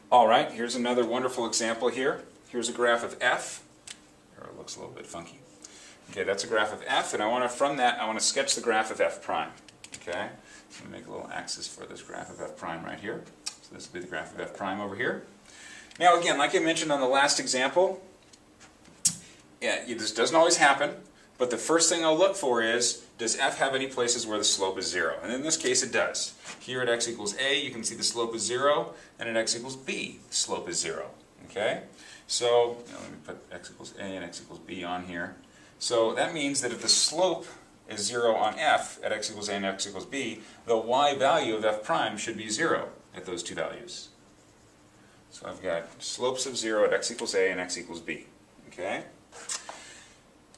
All right, here's another wonderful example here. Here's a graph of f. Here it looks a little bit funky. Okay, that's a graph of f, and from that, I want to sketch the graph of f prime. Okay, so I'm going to make a little axis for this graph of f prime right here. So this will be the graph of f prime over here. Now again, like I mentioned on the last example, this doesn't always happen, but the first thing I'll look for is, does f have any places where the slope is 0? And in this case it does. Here at x equals a, you can see the slope is 0, and at x equals b, the slope is 0. Okay? So, let me put x equals a and x equals b on here. So that means that if the slope is 0 on f at x equals a and x equals b, the y value of f prime should be 0 at those two values. So I've got slopes of 0 at x equals a and x equals b. Okay?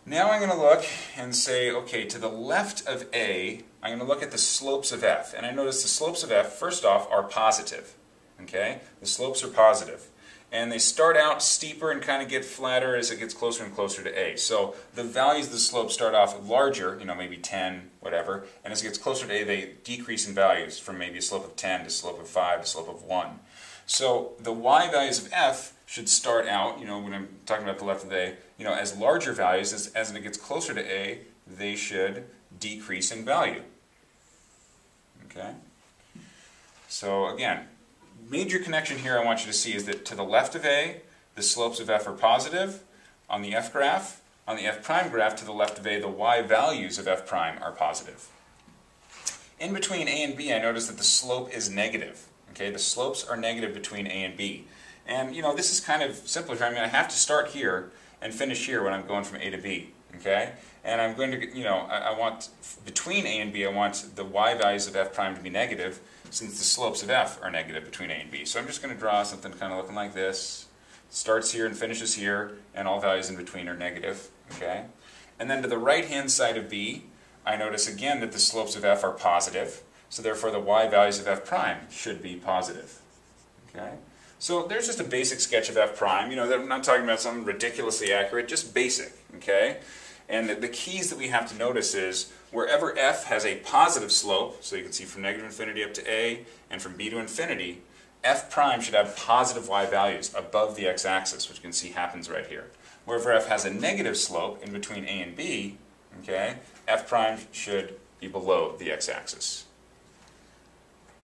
Now I'm going to look and say, okay, to the left of a, I'm going to look at the slopes of f. And I notice the slopes of f, first off, are positive. Okay? The slopes are positive. And they start out steeper and kind of get flatter as it gets closer and closer to a. So the values of the slope start off larger, maybe 10, whatever. And as it gets closer to a, they decrease in values from maybe a slope of 10 to a slope of 5 to a slope of 1. So the y values of f should start out, when I'm talking about the left of a, as larger values. As it gets closer to a, they should decrease in value. Okay? So again, major connection here I want you to see is that to the left of a, the slopes of f are positive on the f graph. On the f prime graph, to the left of a, the y values of f prime are positive. In between a and b, I notice that the slope is negative. Okay, the slopes are negative between a and b. And, this is kind of simpler. I mean, I have to start here and finish here when I'm going from a to b. Okay? And I'm going to, I want, between a and b, I want the y values of f prime to be negative, since the slopes of f are negative between a and b. So I'm just going to draw something kind of looking like this. Starts here and finishes here, and all values in between are negative. Okay? And then to the right-hand side of b, I notice again that the slopes of f are positive. So therefore the y values of f prime should be positive. Okay? So there's just a basic sketch of f prime. I'm not talking about something ridiculously accurate, just basic. Okay? And the keys that we have to notice is wherever f has a positive slope, so you can see from negative infinity up to a, and from b to infinity, f prime should have positive y values above the x-axis, which you can see happens right here. Wherever f has a negative slope in between a and b, okay, f prime should be below the x-axis.